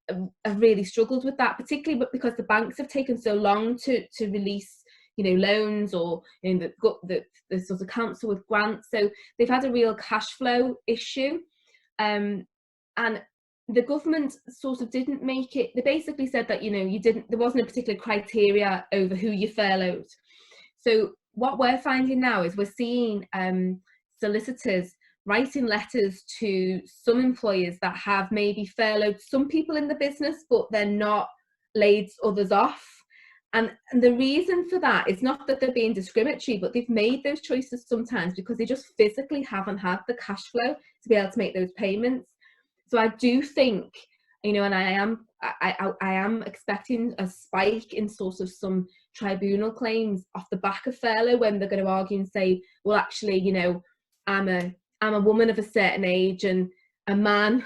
have really struggled with that, particularly because the banks have taken so long to release, you know, loans, or you know, the sort of council with grants, so they've had a real cash flow issue, and the government sort of didn't make it. They basically said that, you know, there wasn't a particular criteria over who you furloughed. So what we're finding now is we're seeing solicitors writing letters to some employers that have maybe furloughed some people in the business, but they're not laid others off. And the reason for that is not that they're being discriminatory, but they've made those choices sometimes because they just physically haven't had the cash flow to be able to make those payments. So I do think, you know, and I am expecting a spike in sort of some tribunal claims off the back of furlough, when they're going to argue and say, well, actually, you know, I'm a woman of a certain age, and a man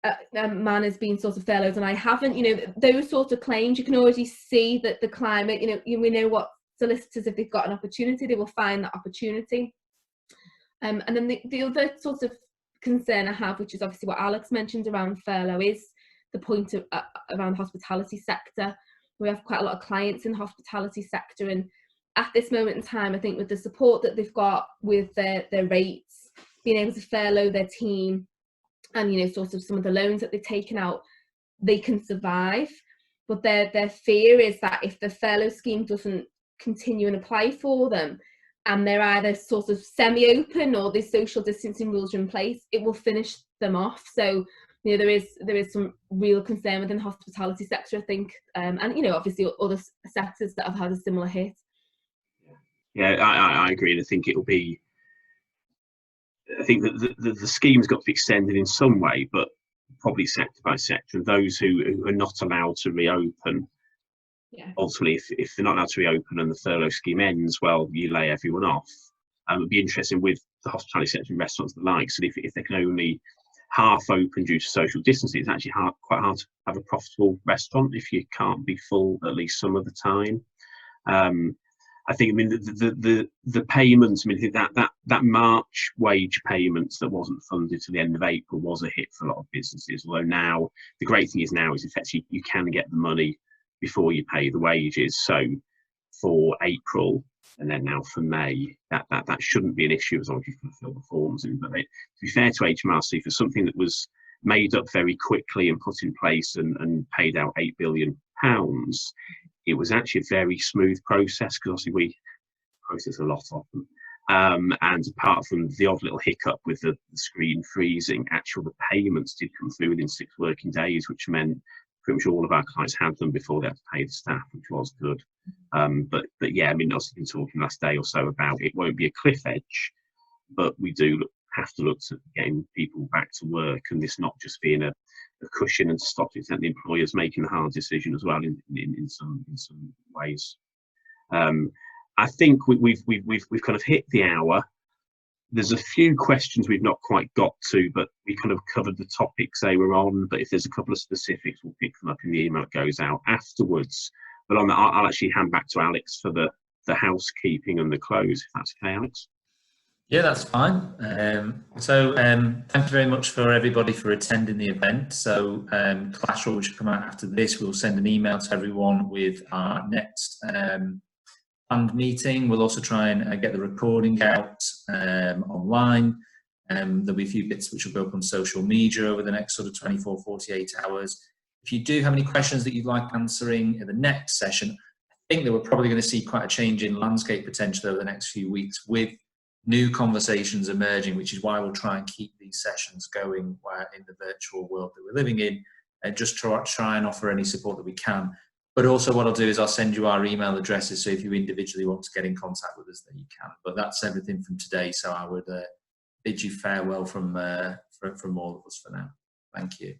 has been sort of furloughed and I haven't. You know, those sort of claims, you can already see that the climate, you know, we know what solicitors, if they've got an opportunity, they will find that opportunity. And then the other sort of concern I have, which is obviously what Alex mentioned around furlough, is the point of around the hospitality sector. We have quite a lot of clients in the hospitality sector, and at this moment in time, I think with the support that they've got with their rates, being able to furlough their team, and you know, sort of some of the loans that they've taken out, they can survive. But their fear is that if the furlough scheme doesn't continue and apply for them, and they're either sort of semi-open or the social distancing rules are in place, it will finish them off. So you know, there is some real concern within the hospitality sector, I think, and you know, obviously other sectors that have had a similar hit. Yeah, I agree, and I think it'll be. I think that the scheme's got to be extended in some way, but probably sector by sector. And those who are not allowed to reopen, yeah, ultimately, if they're not allowed to reopen and the furlough scheme ends, well, you lay everyone off. It'd be interesting with the hospitality sector and restaurants and the like. So if they can only half open due to social distancing, it's actually quite hard to have a profitable restaurant if you can't be full at least some of the time. I think, I mean, the payments, I mean, that March wage payments that wasn't funded to the end of April was a hit for a lot of businesses. Although now, the great thing is now is effectively you can get the money before you pay the wages. So for April and then now for May, that shouldn't be an issue as long as you can fill the forms in. But to be fair to HMRC, for something that was made up very quickly and put in place and paid out £8 billion, it was actually a very smooth process, because obviously we process a lot of them. And apart from the odd little hiccup with the screen freezing, the payments did come through within 6 working days, which meant pretty much all of our clients had them before they had to pay the staff, which was good. But yeah, I mean, I've been talking last day or so about it won't be a cliff edge, but we do look have to look at getting people back to work, and this not just being a cushion and stop it, and the employers making the hard decision as well in some ways. I think we've kind of hit the hour. There's a few questions we've not quite got to, but we kind of covered the topics they were on. But if there's a couple of specifics, we'll pick them up in the email that goes out afterwards. But on that, I'll actually hand back to Alex for the housekeeping and the close, if that's okay, Alex. Yeah, that's fine. Thank you very much for everybody for attending the event. So collateral which will come out after this, we'll send an email to everyone with our next planned meeting. We'll also try and get the recording out online. There'll be a few bits which will go up on social media over the next sort of 24, 48 hours. If you do have any questions that you'd like answering in the next session, I think that we're probably going to see quite a change in landscape potentially over the next few weeks with new conversations emerging, which is why we'll try and keep these sessions going in the virtual world that we're living in, and just try and offer any support that we can. But also what I'll do is I'll send you our email addresses, so if you individually want to get in contact with us, then you can. But that's everything from today, so I would bid you farewell from all of us for now. Thank you.